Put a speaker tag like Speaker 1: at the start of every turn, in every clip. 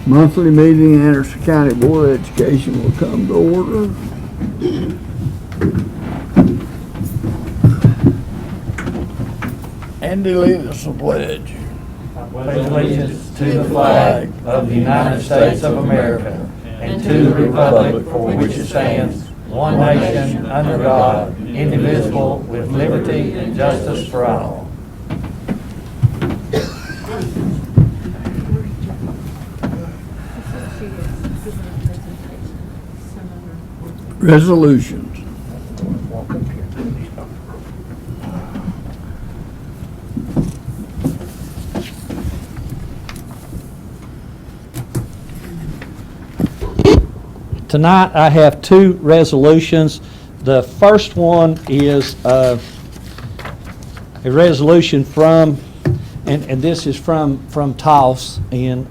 Speaker 1: Monthly meeting, Anderson County Board of Education will come to order. Andy, lead us a pledge.
Speaker 2: Pledge allegiance to the flag of the United States of America and to the republic for which it stands, one nation, under God, indivisible, with liberty and justice for all.
Speaker 1: Resolutions.
Speaker 3: Tonight I have two resolutions. The first one is a resolution from, and this is from TOFS, and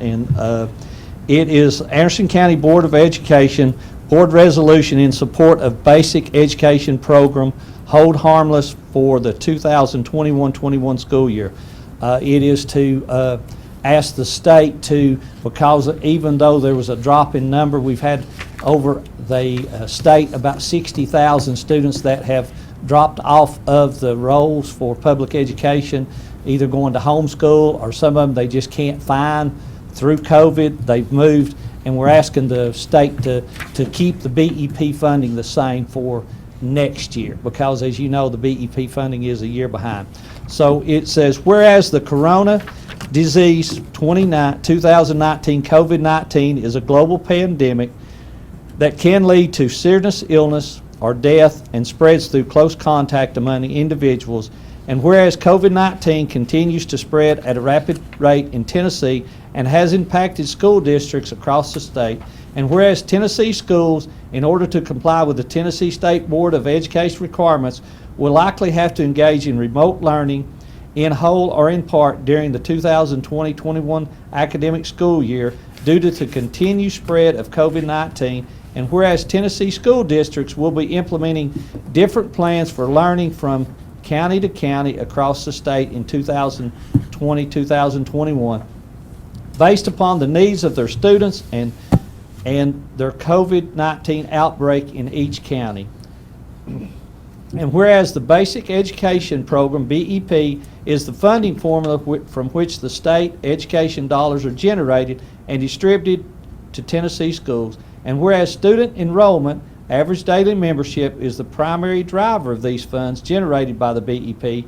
Speaker 3: it is Anderson County Board of Education Board Resolution in support of Basic Education Program Hold Harmless for the 2021-21 school year. It is to ask the state to, because even though there was a drop in number, we've had over the state about 60,000 students that have dropped off of the rolls for public education, either going to homeschool or some of them they just can't find through COVID. They've moved, and we're asking the state to keep the BEP funding the same for next year, because as you know, the BEP funding is a year behind. So it says, whereas the corona disease 2019 COVID-19 is a global pandemic that can lead to serious illness or death and spreads through close contact among individuals, and whereas COVID-19 continues to spread at a rapid rate in Tennessee and has impacted school districts across the state, and whereas Tennessee schools, in order to comply with the Tennessee State Board of Education requirements, will likely have to engage in remote learning in whole or in part during the 2020-21 academic school year due to the continued spread of COVID-19, and whereas Tennessee school districts will be implementing different plans for learning from county to county across the state in 2020-2021 based upon the needs of their students and their COVID-19 outbreak in each county. And whereas the Basic Education Program, BEP, is the funding formula from which the state education dollars are generated and distributed to Tennessee schools, and whereas student enrollment, average daily membership, is the primary driver of these funds generated by the BEP,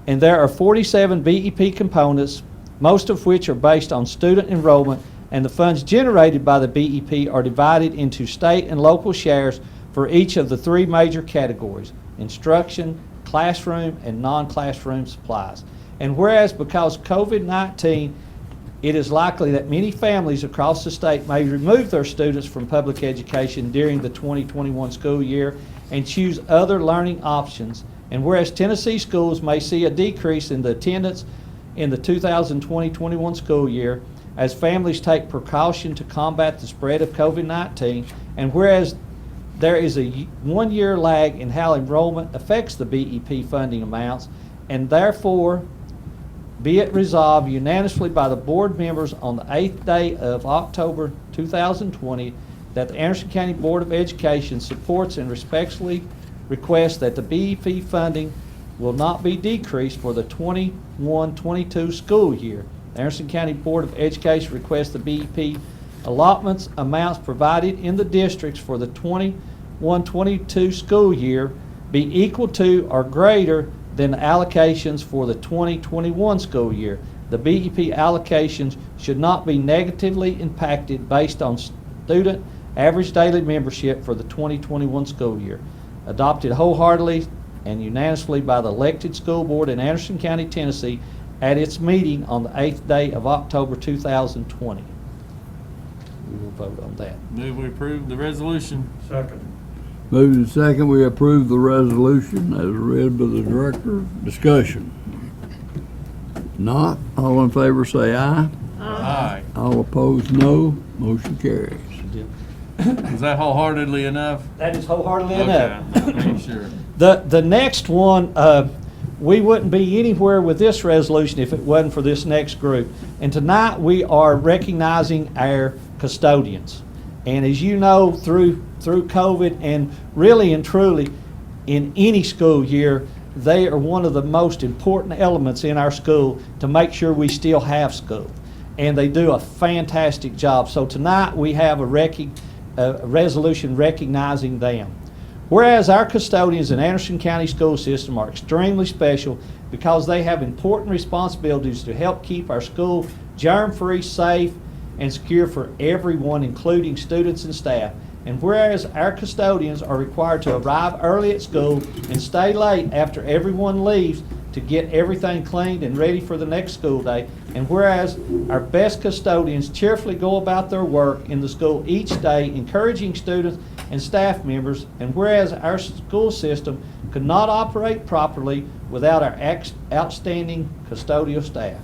Speaker 3: and there are 47 BEP components, most of which are based on student enrollment, and the funds generated by the BEP are divided into state and local shares for each of the three major categories: instruction, classroom, and non-classroom supplies. And whereas because COVID-19, it is likely that many families across the state may remove their students from public education during the 2021 school year and choose other learning options, and whereas Tennessee schools may see a decrease in the attendance in the 2020-21 school year as families take precaution to combat the spread of COVID-19, and whereas there is a one-year lag in how enrollment affects the BEP funding amounts, and therefore be it resolved unanimously by the board members on the 8th day of October 2020 that the Anderson County Board of Education supports and respectfully requests that the BEP funding will not be decreased for the 21-22 school year. The Anderson County Board of Education requests the BEP allotments amounts provided in the districts for the 21-22 school year be equal to or greater than the allocations for the 2021 school year. The BEP allocations should not be negatively impacted based on student average daily membership for the 2021 school year. Adopted wholeheartedly and unanimously by the elected school board in Anderson County, Tennessee at its meeting on the 8th day of October 2020. We will vote on that.
Speaker 4: Move we approve the resolution.
Speaker 2: Second.
Speaker 1: Moved and second, we approve the resolution as read by the director. Discussion. Not, all in favor say aye.
Speaker 4: Aye.
Speaker 1: All opposed, no. Motion carries.
Speaker 4: Is that wholeheartedly enough?
Speaker 3: That is wholeheartedly enough.
Speaker 4: Okay, sure.
Speaker 3: The next one we wouldn't be anywhere with this resolution if it wasn't for this next group. And tonight, we are recognizing our custodians. And as you know, through COVID, and really and truly, in any school year, they are one of the most important elements in our school to make sure we still have school. And they do a fantastic job. So tonight, we have a resolution recognizing them. Whereas our custodians in Anderson County School System are extremely special because they have important responsibilities to help keep our school germ-free, safe, and secure for everyone, including students and staff. And whereas our custodians are required to arrive early at school and stay late after everyone leaves to get everything cleaned and ready for the next school day. And whereas our best custodians cheerfully go about their work in the school each day, encouraging students and staff members. And whereas our school system could not operate properly without our outstanding custodial staff.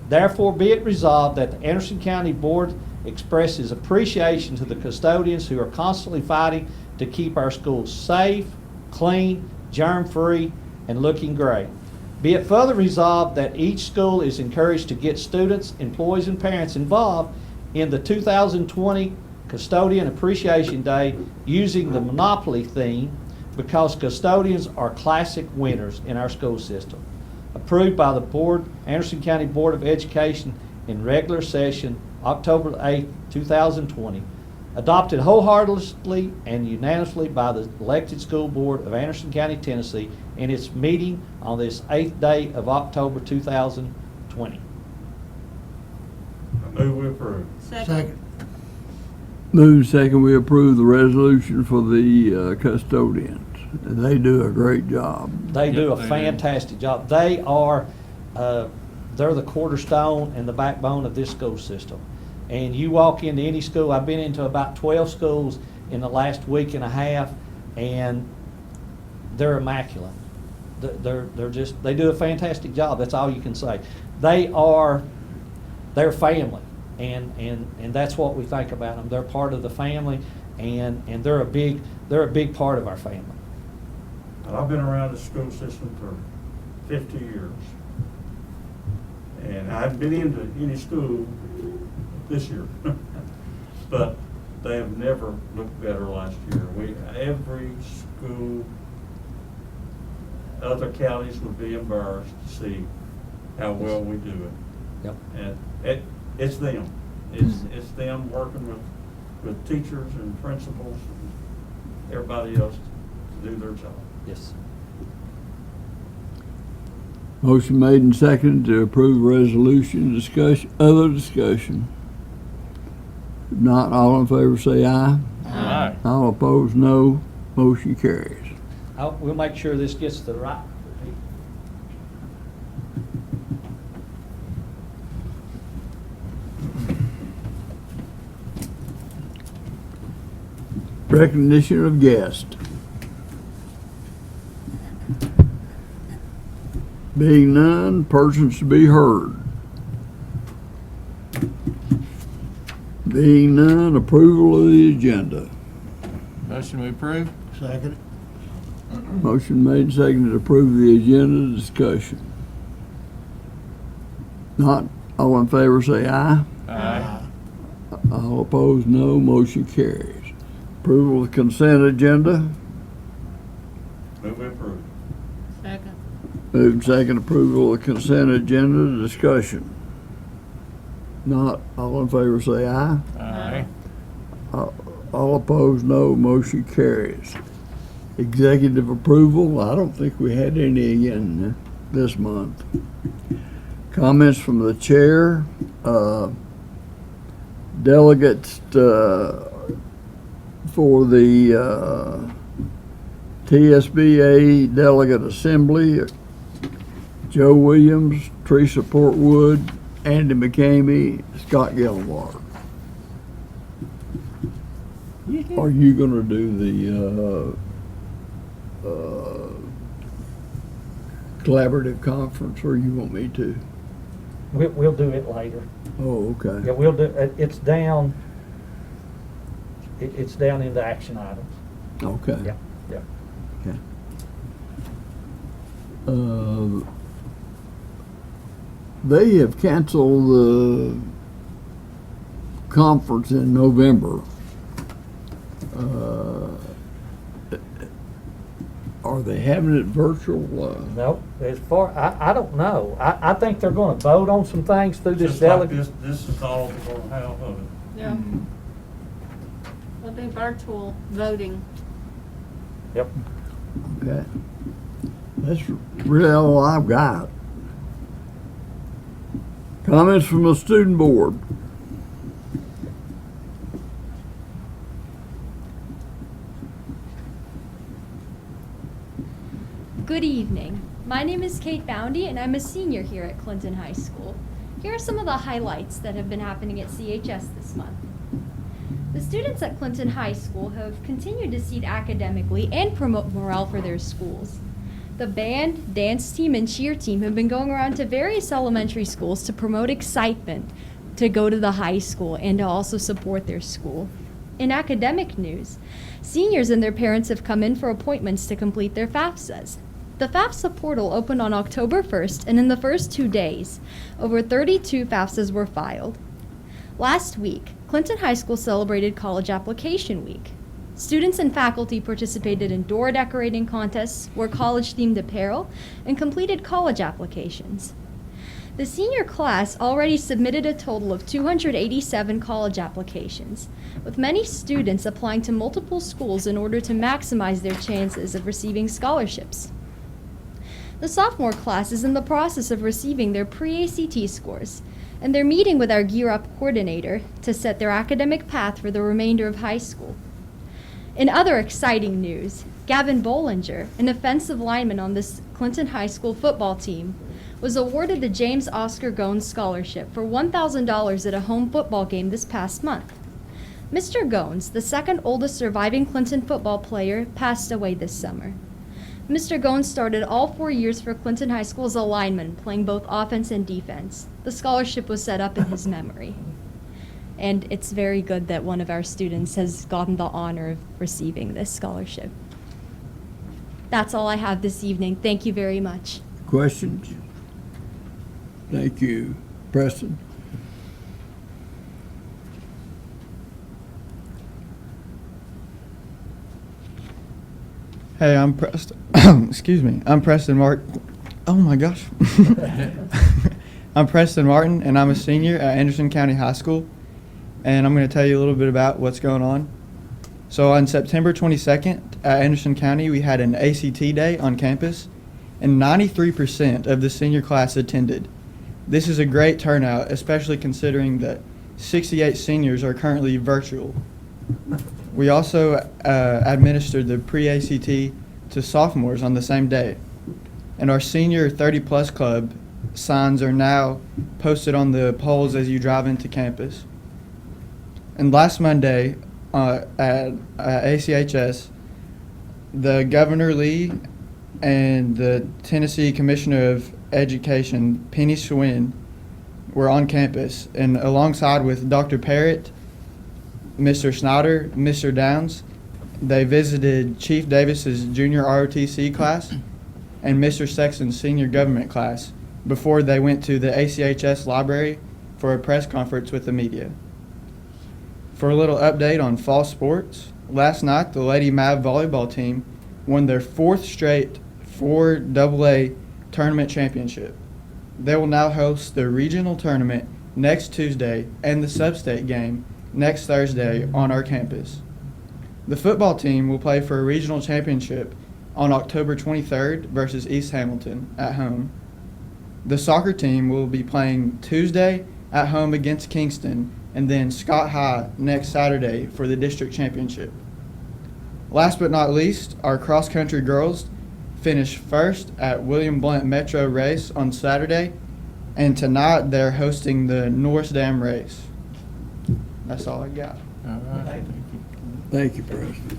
Speaker 3: Therefore, be it resolved that the Anderson County Board expresses appreciation to the custodians who are constantly fighting to keep our schools safe, clean, germ-free, and looking great. Be it further resolved that each school is encouraged to get students, employees, and parents involved in the 2020 Custodian Appreciation Day using the Monopoly theme because custodians are classic winners in our school system. Approved by the Board, Anderson County Board of Education in regular session, October 8, 2020. Adopted wholeheartedly and unanimously by the elected school board of Anderson County, Tennessee, in its meeting on this 8th day of October 2020.
Speaker 2: I move we approve.
Speaker 5: Second.
Speaker 1: Move second, we approve the resolution for the custodians. They do a great job.
Speaker 3: They do
Speaker 4: Yep,
Speaker 3: a
Speaker 4: they do.
Speaker 3: fantastic job. They are, they're the cornerstone and the backbone of this school system. And you walk into any school, I've been into about 12 schools in the last week and a half, and they're immaculate. They're just, they do a fantastic job. That's all you can say. They're family, and that's what we think about them. They're part of the family, and they're a big part of our family.
Speaker 6: I've been around the school system for 50 years. And I haven't been into any school this year. But they have never looked better last year. Every school, other counties would be embarrassed to see how well we do it.
Speaker 3: Yep.
Speaker 6: And it's them. It's them working with teachers and principals and everybody else to do their job.
Speaker 3: Yes.
Speaker 1: Motion made and seconded to approve resolution. Other discussion. If not, all in favor say aye.
Speaker 4: Aye.
Speaker 1: All opposed, no. Motion carries.
Speaker 3: We'll make sure this gets to the right.
Speaker 1: Recognition of guests. Being none, persons to be heard. Being none, approval of the agenda.
Speaker 4: Motion we approve?
Speaker 5: Second.
Speaker 1: Motion made and seconded to approve the agenda. Discussion. Not all in favor say aye.
Speaker 4: Aye.
Speaker 1: All opposed, no. Motion carries. Approval of the consent agenda.
Speaker 6: Move we approve.
Speaker 5: Second.
Speaker 1: Moved second, approval of the consent agenda. Discussion. Not all in favor say aye.
Speaker 4: Aye.
Speaker 1: All opposed, no. Motion carries. Executive approval. I don't think we had any again this month. Comments from the chair. Delegates for the TSBA Delegate Assembly: Joe Williams, Teresa Portwood, Andy McCamey, Scott Gilmore. Are you gonna do the collaborative conference, or you want me to?
Speaker 3: We'll do it later.
Speaker 1: Oh,
Speaker 3: Yeah,
Speaker 1: okay.
Speaker 3: we'll do, it's down into action items.
Speaker 1: Okay.
Speaker 3: Yeah, yeah.
Speaker 1: Okay. They have canceled the conference in November. Are they having it virtual?
Speaker 3: No, as far, I don't know. I think they're gonna vote on some things through this
Speaker 6: Just like
Speaker 3: delegate.
Speaker 6: this is all we're gonna have of it.
Speaker 5: Yeah. It'll be virtual voting.
Speaker 3: Yep.
Speaker 1: Okay. That's really all I've got. Comments from the student board?
Speaker 7: Good evening. My name is Kate Boundy, and I'm a senior here at Clinton High School. Here are some of the highlights that have been happening at CHS this month. The students at Clinton High School have continued to succeed academically and promote morale for their schools. The band, dance team, and cheer team have been going around to various elementary schools to promote excitement to go to the high school and to also support their school. In academic news, seniors and their parents have come in for appointments to complete their FAFSAs. The FAFSA portal opened on October 1st, and in the first 2 days, over 32 FAFSAs were filed. Last week, Clinton High School celebrated College Application Week. Students and faculty participated in door decorating contests, wore college-themed apparel, and completed college applications. The senior class already submitted a total of 287 college applications, with many students applying to multiple schools in order to maximize their chances of receiving scholarships. The sophomore class is in the process of receiving their pre-ACT scores, and they're meeting with our Gear Up coordinator to set their academic path for the remainder of high school. In other exciting news, Gavin Bollinger, an offensive lineman on this Clinton High School football team, was awarded the James Oscar Gones Scholarship for $1,000 at a home football game this past month. Mr. Gones, the second oldest surviving Clinton football player, passed away this summer. Mr. Gones started all 4 years for Clinton High School as a lineman, playing both offense and defense. The scholarship was set up in his memory. And it's very good that one of our students has gotten the honor of receiving this scholarship. That's all I have this evening. Thank you very much.
Speaker 1: Questions? Thank you. Preston?
Speaker 8: Hey, I'm Preston. Excuse me. I'm Preston Martin. Oh my gosh. I'm Preston Martin, and I'm a senior at Anderson County High School. And I'm going to tell you a little bit about what's going on. So on September 22nd at Anderson County, we had an ACT day on campus, and 93% of the senior class attended. This is a great turnout, especially considering that 68 seniors are currently virtual. We also administered the pre-ACT to sophomores on the same day. And our senior 30-plus club signs are now posted on the poles as you drive into campus. And last Monday at ACHS, the Governor Lee and the Tennessee Commissioner of Education, Penny Schwinn, were on campus. And alongside with Dr. Parrott, Mr. Snyder, Mr. Downs, they visited Chief Davis's junior ROTC class and Mr. Sexton's senior government class before they went to the ACHS library for a press conference with the media. For a little update on fall sports, last night the Lady Mav volleyball team won their 4th straight 4AA tournament championship. They will now host the regional tournament next Tuesday and the sub-state game next Thursday on our campus. The football team will play for a regional championship on October 23rd versus East Hamilton at home. The soccer team will be playing Tuesday at home against Kingston and then Scott High next Saturday for the district championship. Last but not least, our cross-country girls finished first at William Blount Metro race on Saturday, and tonight they're hosting the Norris Dam race. That's all I got.
Speaker 4: All right, thank you.
Speaker 1: Thank you, Preston.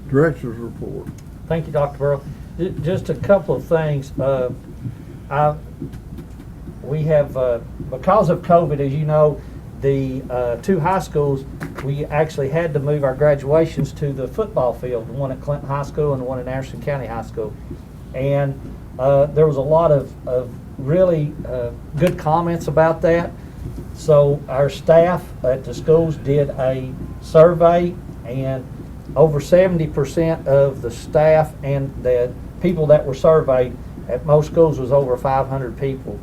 Speaker 1: Director's report.
Speaker 3: Thank you, Dr. Burrow. Just a couple of things. We have, because of COVID, as you know, the two high schools, we actually had to move our graduations to the football field, the one at Clinton High School and the one at Anderson County High School. And there was a lot of really good comments about that. So our staff at the schools did a survey, and over 70% of the staff and the people that were surveyed at most schools was over 500 people,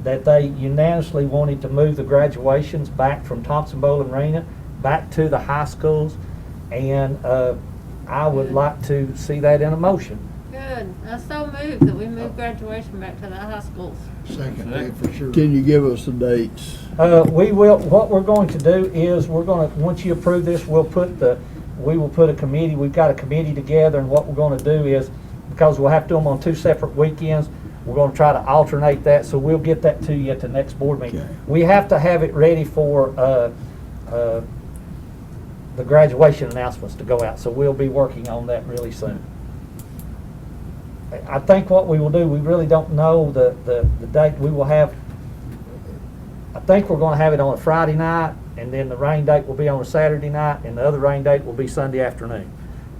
Speaker 3: that they unanimously wanted to move the graduations back from Thompson Bowling Arena back to the high schools, and I would like to see that in a motion.
Speaker 5: Good. I so moved that we move graduation back to the high schools.
Speaker 1: Second day for sure. Can you give us the dates?
Speaker 3: We will, what we're going to do is, once you approve this, we will put a committee, we've got a committee together, and what we're going to do is, because we'll have to do them on 2 separate weekends, we're going to try to alternate that, so we'll get that to you at the next board meeting.
Speaker 1: Okay.
Speaker 3: We have to have it ready for the graduation announcements to go out, so we'll be working on that really soon. I think what we will do, we really don't know the date. We will have, I think we're going to have it on a Friday night, and then the rain date will be on a Saturday night, and the other rain date will be Sunday afternoon.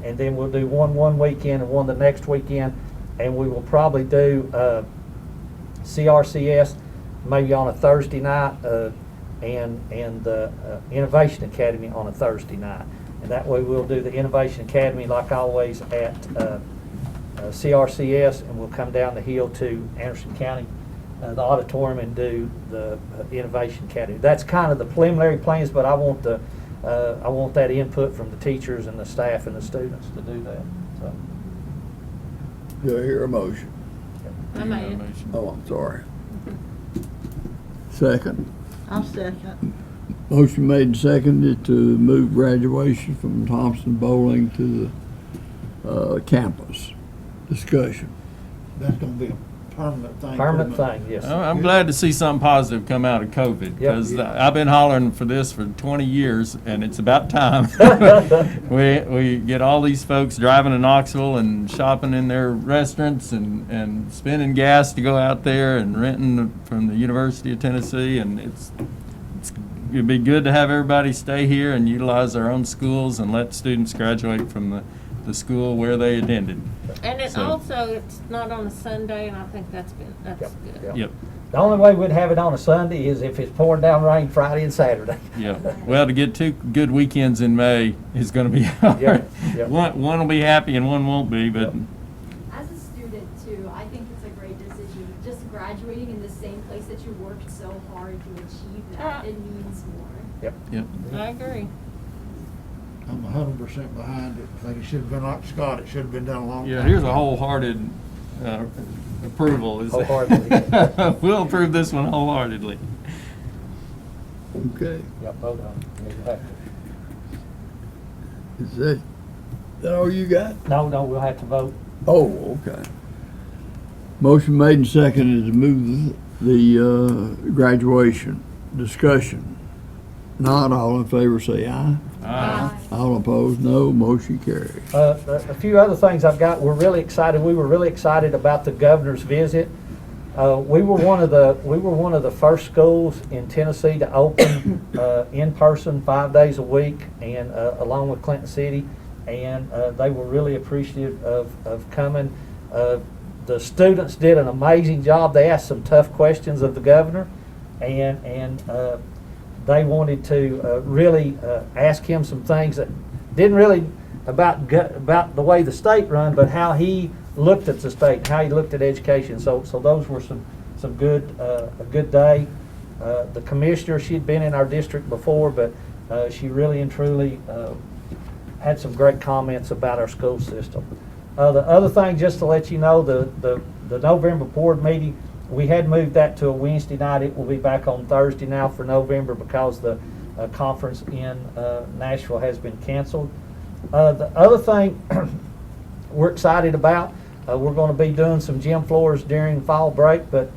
Speaker 3: And then we'll do one weekend and one the next weekend, and we will probably do CRCS maybe on a Thursday night, and the Innovation Academy on a Thursday night. And that way we'll do the Innovation Academy like always at CRCS, and we'll come down the hill to Anderson County, the auditorium, and do the Innovation Academy. That's kind of the preliminary plans, but I want that input from the teachers and the staff and the students to do that. So.
Speaker 1: Do I hear a motion?
Speaker 5: I made it.
Speaker 1: Oh, I'm sorry. Second.
Speaker 9: I'll second.
Speaker 1: Motion made and seconded to move graduation from Thompson Bowling to the campus. Discussion.
Speaker 10: That's gonna be a permanent thing.
Speaker 3: Permanent thing, yes.
Speaker 4: I'm glad to see something positive come out of COVID, because I've been hollering for this for 20 years, and it's about time. We get all these folks driving to Knoxville and shopping in their restaurants and spending gas to go out there and renting from the University of Tennessee, and it'd be good to have everybody stay here and utilize our own schools and let students graduate from the school where they attended.
Speaker 5: And it
Speaker 4: So-
Speaker 5: also, it's not on a Sunday, and I think that's
Speaker 3: Yep,
Speaker 5: good.
Speaker 3: yep.
Speaker 4: Yep.
Speaker 3: The only way we'd have it on a Sunday is if it's pouring down rain Friday and Saturday.
Speaker 4: Yeah, well, to get 2 good weekends in May is going to be hard.
Speaker 3: Yeah, yeah.
Speaker 4: One will be happy and one won't be, but
Speaker 7: As a student too, I think it's a great decision. Just graduating in the same place that you worked so hard to achieve that, it means more.
Speaker 3: Yep.
Speaker 4: yep.
Speaker 5: I agree.
Speaker 10: I'm 100% behind it. I think it should have been like Scott. It should have been done a long time.
Speaker 4: Yeah, here's a wholehearted approval.
Speaker 3: Wholeheartedly.
Speaker 4: We'll approve this one wholeheartedly.
Speaker 1: Okay.
Speaker 3: Yep, vote on it. We'll have to.
Speaker 1: Is that all you got?
Speaker 3: No, we'll have to vote.
Speaker 1: Oh, okay. Motion made and seconded to move the graduation. Discussion. Not all in favor say aye. All opposed, no. Motion carries.
Speaker 3: A few other things I've got. We're really excited. We were really excited about the governor's visit. We were one of the first schools in Tennessee to open in person 5 days a week, and along with Clinton City, and they were really appreciative of coming. The students did an amazing job. They asked some tough questions of the governor, and they wanted to really ask him some things that didn't really about the way the state run, but how he looked at the state, how he looked at education. So those were some good a good day. The commissioner, she'd been in our district before, but she really and truly had some great comments about our school system. The other thing, just to let you know, the November board meeting, we had moved that to a Wednesday night. It will be back on Thursday now for November because the conference in Nashville has been canceled. The other thing we're excited about, we're going to be doing some gym floors during fall break, but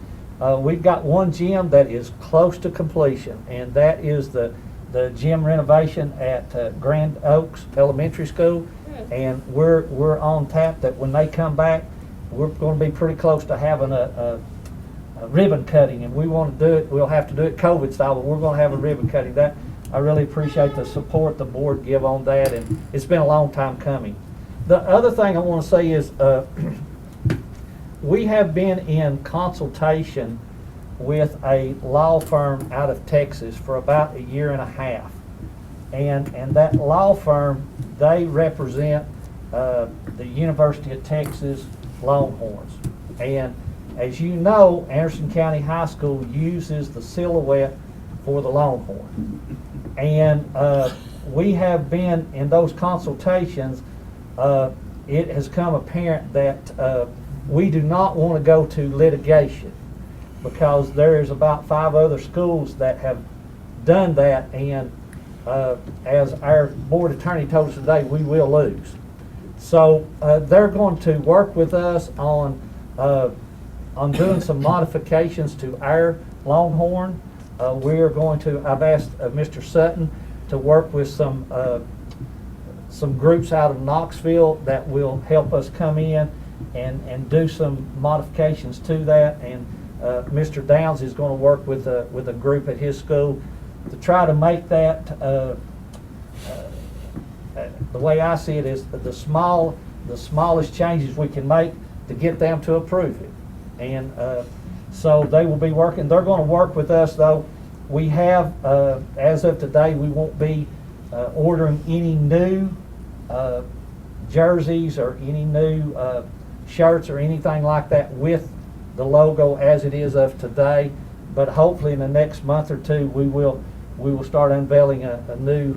Speaker 3: we've got one gym that is close to completion, and that is the gym renovation at Grand Oaks Elementary School. And we're on tap that when they come back, we're going to be pretty close to having a ribbon cutting, and we want to do it. We'll have to do it COVID style, but we're going to have a ribbon cutting. That I really appreciate the support the board give on that, and it's been a long time coming. The other thing I want to say is we have been in consultation with a law firm out of Texas for about a year and a half, and that law firm, they represent the University of Texas Longhorns. And as you know, Anderson County High School uses the silhouette for the Longhorn. And we have been in those consultations. It has come apparent that we do not want to go to litigation, because there is about 5 other schools that have done that, and as our board attorney told us today, we will lose. So they're going to work with us on doing some modifications to our Longhorn. We are going to, I've asked Mr. Sutton to work with some groups out of Knoxville that will help us come in and do some modifications to that. And Mr. Downs is going to work with a group at his school to try to make that, the way I see it, is the smallest changes we can make to get them to approve it. And so they will be working. They're going to work with us, though. We have, as of today, we won't be ordering any new jerseys or any new shirts or anything like that with the logo as it is of today. But hopefully in the next month or two, we will start unveiling a new,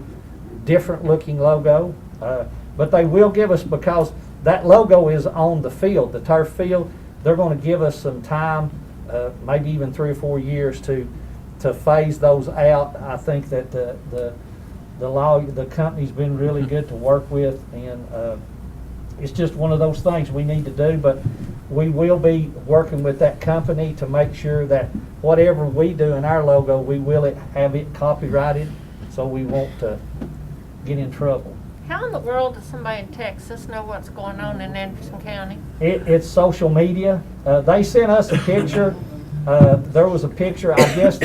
Speaker 3: different looking logo. But they will give us, because that logo is on the field, the turf field, they're going to give us some time, maybe even 3 or 4 years to phase those out. I think that the company's been really good to work with, and it's just one of those things we need to do. But we will be working with that company to make sure that whatever we do in our logo, we will have it copyrighted, so we won't get in trouble.
Speaker 5: How in the world does somebody in Texas know what's going on in Anderson County?
Speaker 3: It's social media. They sent us a picture. There was a picture, I guess,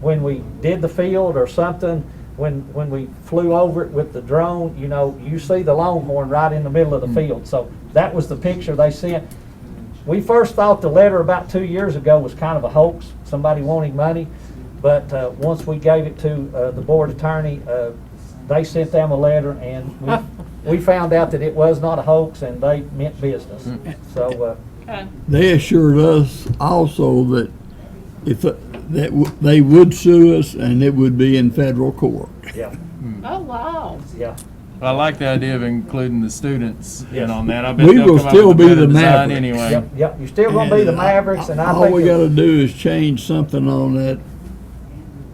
Speaker 3: when we did the field or something, when we flew over it with the drone, you know, you see the Longhorn right in the middle of the field. So that was the picture they sent. We first thought the letter about 2 years ago was kind of a hoax, somebody wanting money. But once we gave it to the board attorney, they sent them a letter, and we found out that it was not a hoax, and they meant business. So
Speaker 1: They assured us also that they would sue us, and it would be in federal court.
Speaker 3: yeah,
Speaker 5: Oh, wow.
Speaker 3: yeah.
Speaker 4: I like the idea of including the students in
Speaker 3: Yes.
Speaker 4: on that. I bet
Speaker 1: We
Speaker 4: they'll
Speaker 1: will
Speaker 4: come up
Speaker 1: still
Speaker 4: with a
Speaker 1: be
Speaker 4: better
Speaker 1: the
Speaker 4: design
Speaker 1: Mavericks.
Speaker 4: anyway.
Speaker 3: Yep. You're still going to be the Mavericks, and I
Speaker 1: all
Speaker 3: think
Speaker 1: we got to do is change something on that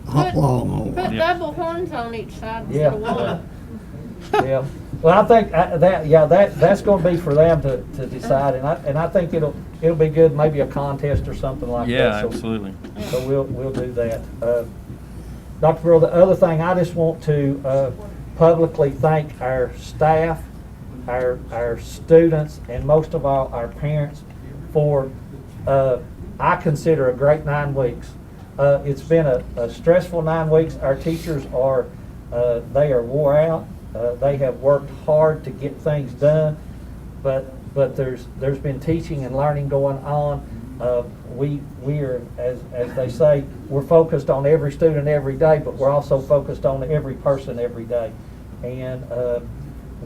Speaker 1: hot Longhorn.
Speaker 5: Put
Speaker 4: Yeah.
Speaker 5: double horns on each side
Speaker 3: Yeah.
Speaker 5: instead of one.
Speaker 3: yeah. Well, I think that's going to be for them to decide, and I think it'll be good, maybe a contest or something like
Speaker 4: Yeah,
Speaker 3: that. So,
Speaker 4: absolutely.
Speaker 3: so we'll do that. Dr. Burrell, the other thing, I just want to publicly thank our staff, our students, and most of all our parents for I consider a great 9 weeks. It's been a stressful 9 weeks. Our teachers are they are wore out. They have worked hard to get things done, but there's been teaching and learning going on. We are, as they say, we're focused on every student every day, but we're also focused on every person every day. And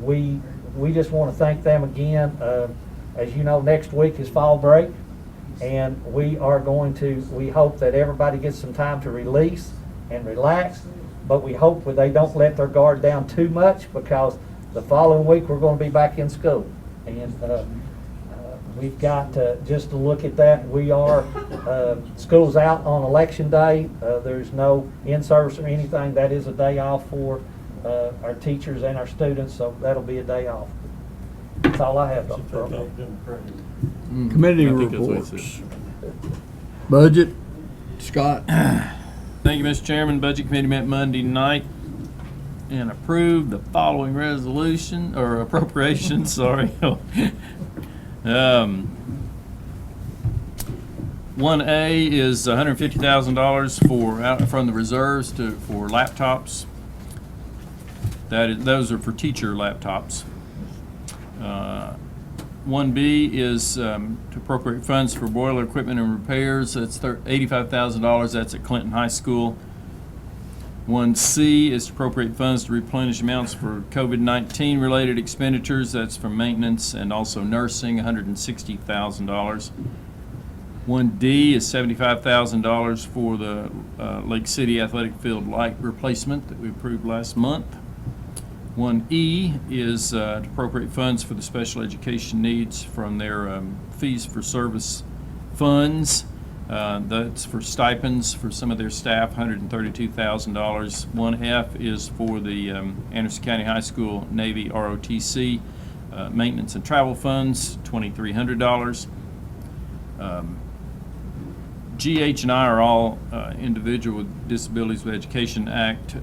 Speaker 3: we just want to thank them again. As you know, next week is fall break, and we hope that everybody gets some time to release and relax. But we hope that they don't let their guard down too much, because the following week we're going to be back in school. And we've got just to look at that. We are, school's out on election day. There's no in-service or anything. That is a day off for our teachers and our students, so that'll be a day off. That's all I have, Dr. Burrell.
Speaker 1: Committee
Speaker 4: I think that's what it
Speaker 1: reports. Budget, Scott.
Speaker 4: Thank you, Mr. Chairman. Budget Committee met Monday night and approved the following resolution, or appropriations, sorry. 1A is $150,000 from the reserves for laptops. Those are for teacher laptops. 1B is to appropriate funds for boiler equipment and repairs. That's $85,000. That's at Clinton High School. 1C is to appropriate funds to replenish amounts for COVID-19 related expenditures. That's from maintenance and also nursing, $160,000. 1D is $75,000 for the Lake City Athletic Field light replacement that we approved last month. 1E is to appropriate funds for the special education needs from their fees for service funds. That's for stipends for some of their staff, $132,000. 1F is for the Anderson County High School Navy ROTC maintenance and travel funds, $2,300. GH and I are all individual with Disabilities with Education Act.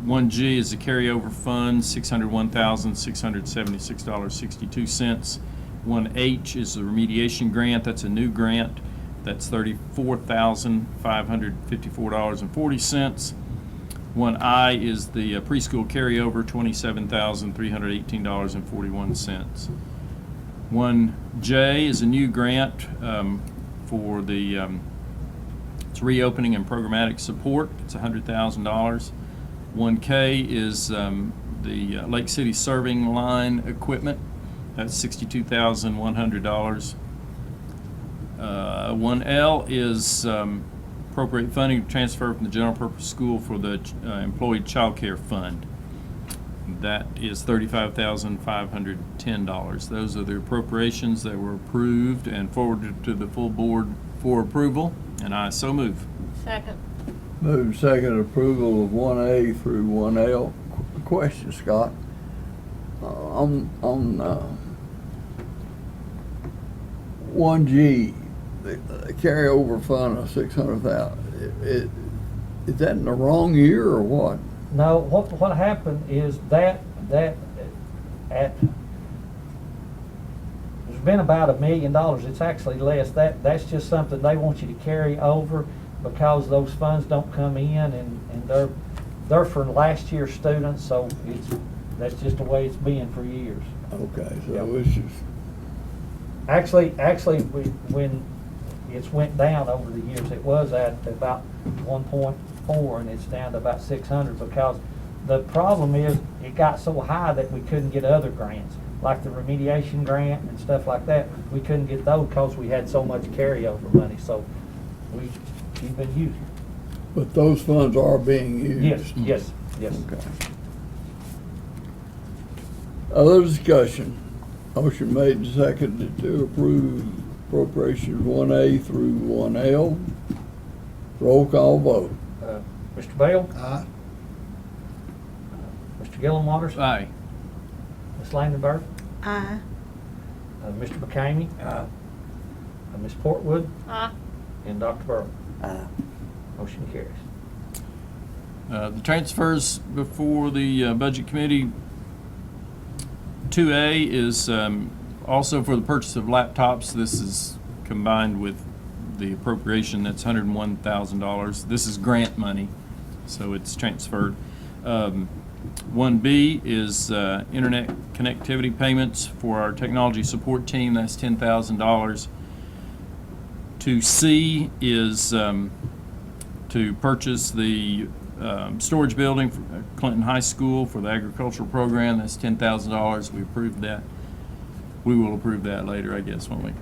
Speaker 4: 1G is the carryover fund, $601,676.62. 1H is the remediation grant. That's a new grant. That's $34,554.40. 1I is the preschool carryover, $27,318.41. 1J is a new grant for the it's reopening and programmatic support. It's $100,000. 1K is the Lake City serving line equipment. That's $62,100. 1L is appropriate funding to transfer from the general purpose school for the employee child care fund. That is $35,510. Those are the appropriations that were approved and forwarded to the full board for approval, and I so move.
Speaker 5: Second.
Speaker 1: Move second approval of 1A through 1L. Question, Scott. On 1G, the carryover fund of $600,000. Is that in the wrong year or what?
Speaker 3: No, what happened is that there's been about $1 million. It's actually less. That's just something they want you to carry over because those funds don't come in, and they're for last year's students, so that's just the way it's been for years.
Speaker 1: Okay, so
Speaker 3: Yep.
Speaker 1: it's just,
Speaker 3: Actually, when it's went down over the years, it was at about 1.4, and it's down to about 600 because the problem is it got so high that we couldn't get other grants, like the remediation grant and stuff like that. We couldn't get those because we had so much carryover money, so we've been using it.
Speaker 1: but those funds are being used.
Speaker 3: Yes.
Speaker 1: Okay. Other discussion. Motion made and seconded to approve appropriations 1A through 1L. Roll call vote.
Speaker 3: Mr. Bell?
Speaker 10: Aye.
Speaker 3: Mr. Gillenwaters?
Speaker 4: Aye.
Speaker 3: Ms. Landenberg?
Speaker 5: Aye.
Speaker 3: Mr. McCamey? Ms. Portwood?
Speaker 5: Aye.
Speaker 3: And Dr. Burrow? Motion carries.
Speaker 4: The transfers before the Budget Committee. 2A is also for the purchase of laptops. This is combined with the appropriation. That's $101,000. This is grant money, so it's transferred. 1B is internet connectivity payments for our technology support team. That's $10,000. 2C is to purchase the storage building for Clinton High School for the agricultural program. That's $10,000. We approved that. We will approve that later, I guess, won't we?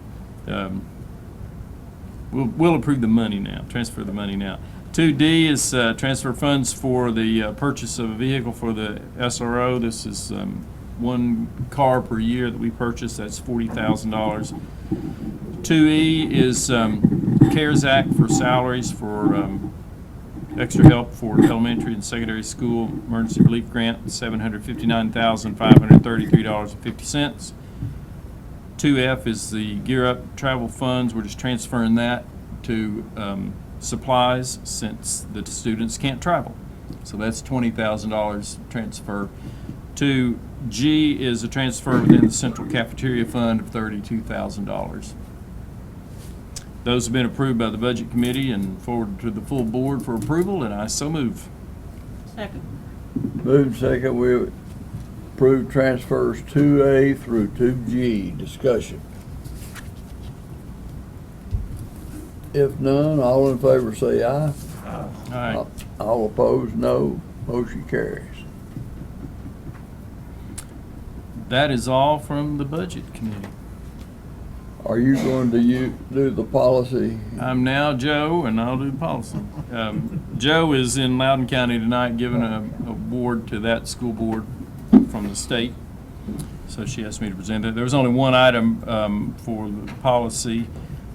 Speaker 4: We'll approve the money now, transfer the money now. 2D is transfer funds for the purchase of a vehicle for the SRO. This is one car per year that we purchase. That's $40,000. 2E is CARES Act for salaries for extra help for elementary and secondary school emergency relief grant, $759,533.50. 2F is the Gear Up travel funds. We're just transferring that to supplies since the students can't travel. So that's $20,000 transfer. 2G is a transfer within the central cafeteria fund of $32,000. Those have been approved by the Budget Committee and forwarded to the full board for approval, and I so move.
Speaker 5: Second.
Speaker 1: Moved second, we approve transfers 2A through 2G. Discussion. If none, all in favor say aye.
Speaker 4: All right.
Speaker 1: All opposed, no. Motion carries.
Speaker 4: That is all from the Budget Committee.
Speaker 1: Are you going to do the policy?
Speaker 4: I'm now Joe, and I'll do policy. Joe is in Loudoun County tonight giving an award to that school board from the state. So she asked me to present it. There was only one item for the policy,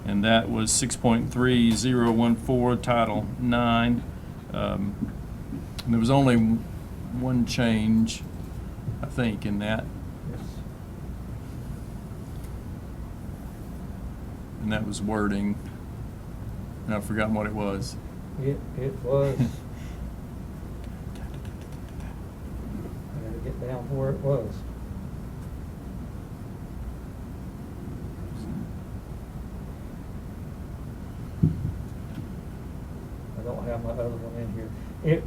Speaker 4: and that was 6.3014, Title 9. And there was only one change, I think, in that. And that was wording, and I've forgotten what it was.
Speaker 3: It was. I gotta get down to where it was. I don't have my other one in here.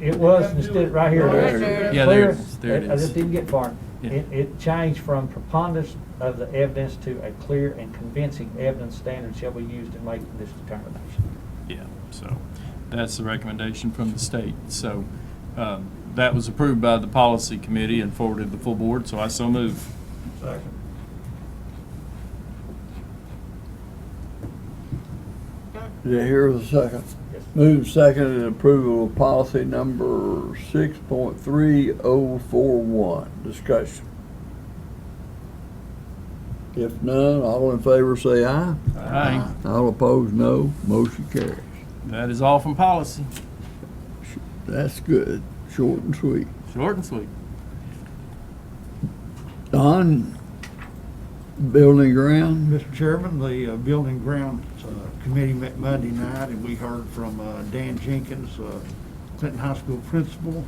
Speaker 3: It was instead, right here.
Speaker 5: There.
Speaker 4: Yeah, there it is. There it
Speaker 3: I
Speaker 4: is.
Speaker 3: just didn't get far.
Speaker 4: Yeah.
Speaker 3: It changed from preponderance of the evidence to a clear and convincing evidence standard shall be used in making this determination.
Speaker 4: Yeah, so that's the recommendation from the state. So that was approved by the policy committee and forwarded to the full board, so I so move.
Speaker 6: Second.
Speaker 1: Did I hear the second?
Speaker 3: Yes.
Speaker 1: Move second and approval of policy number 6.3041. Discussion. If none, all in favor say aye.
Speaker 4: Aye.
Speaker 1: All opposed, no. Motion carries.
Speaker 4: That is all from policy.
Speaker 1: That's good. Short and sweet.
Speaker 4: Short and sweet.
Speaker 1: Don, building ground.
Speaker 10: Mr. Chairman, the Building Grounds Committee met Monday night, and we heard from Dan Jenkins, Clinton High School principal,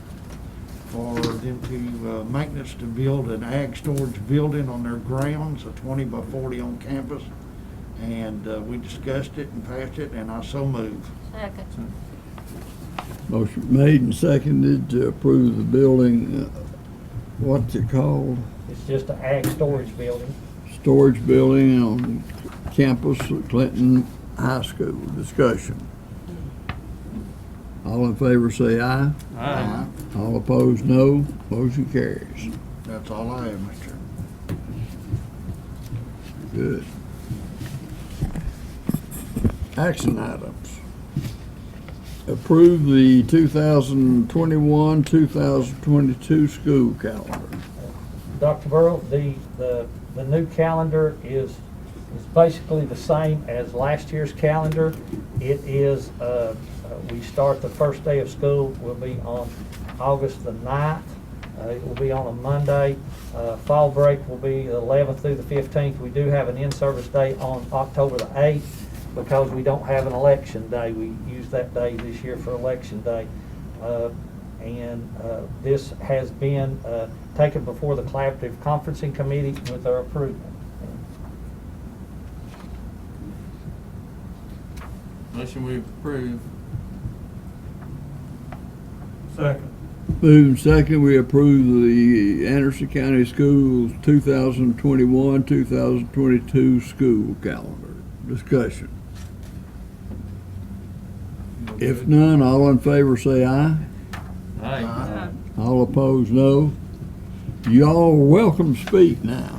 Speaker 10: for them to maintenance to build an ag storage building on their grounds, a 20 by 40 on campus. And we discussed it and passed it, and I so move.
Speaker 5: Second.
Speaker 1: Motion made and seconded to approve the building, what's it called?
Speaker 3: It's just an ag storage building.
Speaker 1: Storage building on campus of Clinton High School. Discussion. All in favor say aye.
Speaker 4: Aye.
Speaker 1: All opposed, no. Motion carries.
Speaker 10: That's all I have, Mr. Chairman.
Speaker 1: Good. Action items. Approve the 2021-2022 school calendar.
Speaker 3: Dr. Burrow, the new calendar is basically the same as last year's calendar. It is, we start the first day of school will be on August the 9th. It will be on a Monday. Fall break will be the 11th through the 15th. We do have an in-service day on October the 8th because we don't have an election day. We use that day this year for election day. This has been taken before the Collaborative Conferencing Committee with their approval.
Speaker 4: Motion we approve.
Speaker 6: Second.
Speaker 1: Moving second, we approve the Anderson County Schools 2021-2022 school calendar. Discussion. If none, all in favor say aye.
Speaker 4: Aye.
Speaker 1: All opposed, no. Y'all are welcome to speak now.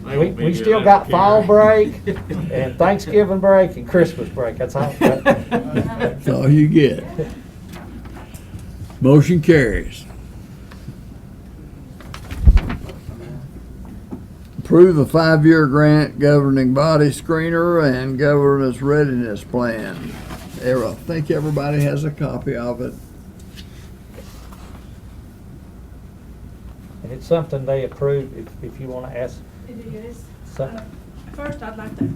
Speaker 3: We still got fall break and Thanksgiving break and Christmas break. That's all.
Speaker 1: That's all you get. Motion carries. Approve the 5-year grant governing body screener and governance readiness plan. I think everybody has a copy of it.
Speaker 3: And it's something they approve if you want to ask.
Speaker 9: It is.
Speaker 3: So-
Speaker 9: First, I'd like to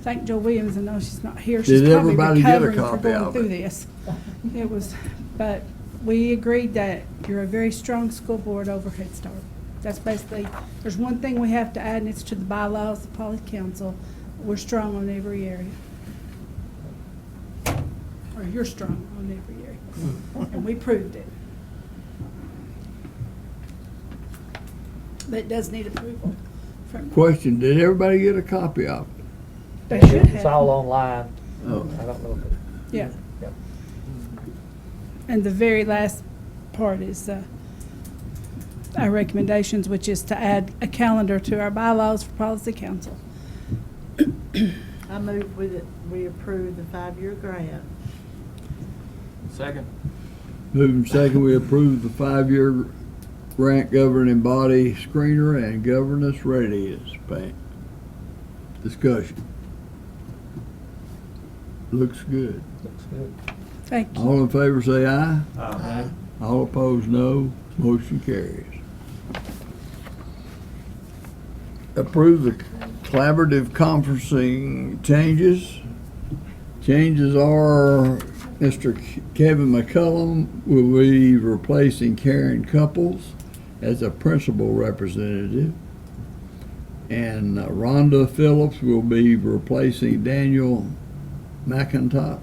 Speaker 9: thank Jo Williams. I know she's not here. She's
Speaker 1: Did
Speaker 9: probably
Speaker 1: everybody get a
Speaker 9: recovering for
Speaker 1: copy
Speaker 9: going
Speaker 1: of
Speaker 9: through
Speaker 1: it?
Speaker 9: this. It was, but we agreed that you're a very strong school board over Head Start. That's basically, there's one thing we have to add, and it's to the bylaws, the policy council. We're strong on every area. you're strong on every area. And we proved it. But it does need approval from,
Speaker 1: Question, did everybody get a copy of it?
Speaker 9: they should have.
Speaker 3: It's all online.
Speaker 1: Oh.
Speaker 3: I don't know if it.
Speaker 9: Yeah.
Speaker 3: Yep.
Speaker 9: And the very last part is our recommendations, which is to add a calendar to our bylaws for policy council.
Speaker 11: I move with it, we approve the 5-year grant.
Speaker 4: Second.
Speaker 1: Moving second, we approve the 5-year grant governing body screener and governance readiness bank. Discussion. Looks good.
Speaker 3: Looks good.
Speaker 9: Thank you.
Speaker 1: All in favor say aye.
Speaker 6: Aye.
Speaker 1: All opposed, no. Motion carries. Approve the collaborative conferencing changes. Changes are Mr. Kevin McCullum will be replacing Karen Couples as a principal representative. And Rhonda Phillips will be replacing Daniel McIntosh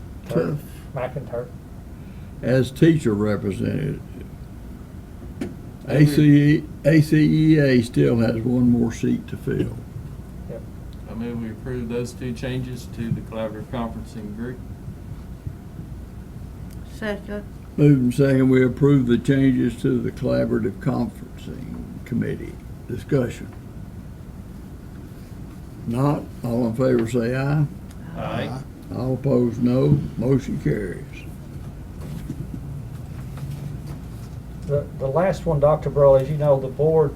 Speaker 3: McIntyre.
Speaker 1: as teacher representative. ACEA still has one more seat to fill.
Speaker 4: I move we approve those two changes to the collaborative conferencing group.
Speaker 11: Second.
Speaker 1: Moving second, we approve the changes to the collaborative conferencing committee. Discussion. Not, all in favor say aye.
Speaker 4: Aye.
Speaker 1: All opposed, no. Motion carries.
Speaker 3: The last one, Dr. Burrow, as you know, the board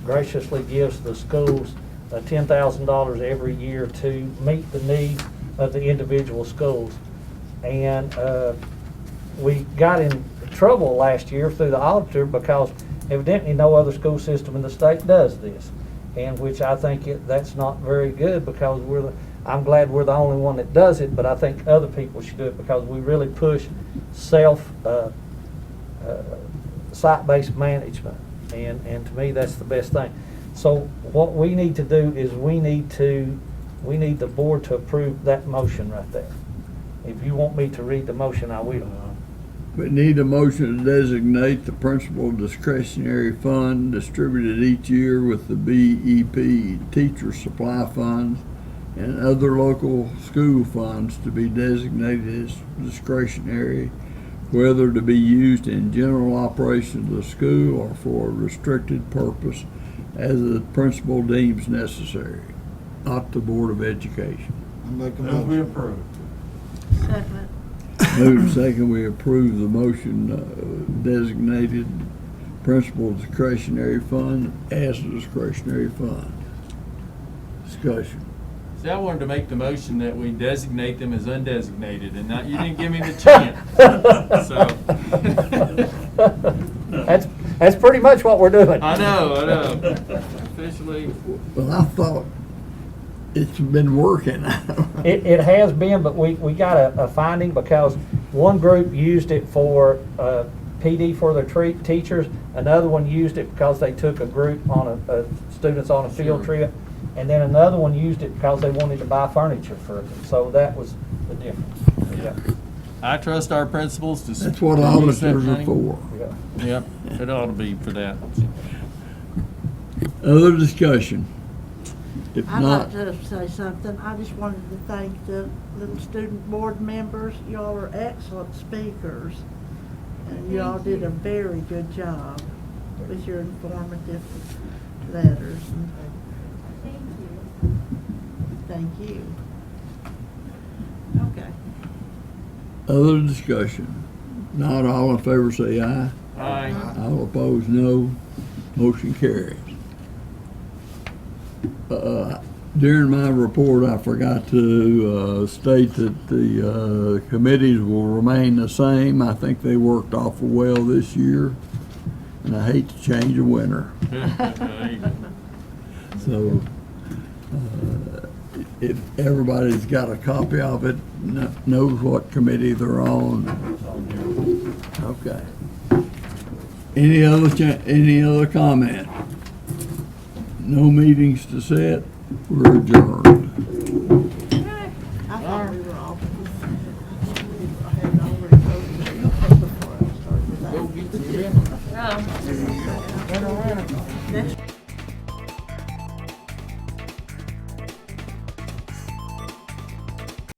Speaker 3: graciously gives the schools $10,000 every year to meet the needs of the individual schools. And we got in trouble last year through the auditor because evidently no other school system in the state does this. And which I think that's not very good because I'm glad we're the only one that does it, but I think other people should do it because we really push site-based management, and to me that's the best thing. So what we need to do is we need the board to approve that motion right there. If you want me to read the motion, I will.
Speaker 1: We need a motion to designate the principal discretionary fund distributed each year with the BEP teacher supply funds and other local school funds to be designated as discretionary, whether to be used in general operations of the school or for a restricted purpose as the principal deems necessary, not the Board of Education.
Speaker 10: I make a
Speaker 6: Move we
Speaker 10: motion.
Speaker 6: approve.
Speaker 11: Second.
Speaker 1: Moving second, we approve the motion designated principal discretionary fund as a discretionary fund. Discussion.
Speaker 4: See, I wanted to make the motion that we designate them as undesignated, and not, you didn't give me the chance. So.
Speaker 3: That's pretty much what we're doing.
Speaker 4: I know. Officially.
Speaker 1: Well, I thought it's been working.
Speaker 3: It has been, but we got a finding because one group used it for PD for their teachers, another one used it because they took a group on students on a field trip, and then another one used it because they wanted to buy furniture for them. So that was the difference. Yeah.
Speaker 4: I trust our principals to.
Speaker 1: That's what
Speaker 4: to use that
Speaker 1: auditors are
Speaker 4: money.
Speaker 1: for.
Speaker 3: Yeah.
Speaker 4: Yep, it ought to be for that.
Speaker 1: Other discussion? If
Speaker 11: I'd
Speaker 1: not,
Speaker 11: like to say something. I just wanted to thank the little student board members. Y'all are excellent speakers. And y'all did a very good job with your informative letters. Thank you. Okay.
Speaker 1: other discussion? Not all in favor say aye.
Speaker 4: Aye.
Speaker 1: All opposed, no. Motion carries. During my report, I forgot to state that the committees will remain the same. I think they worked awful well this year, and I hate to change a winner. So, if everybody's got a copy of it, knows what committee they're on. Okay. Any other comment? No meetings to set. We're adjourned.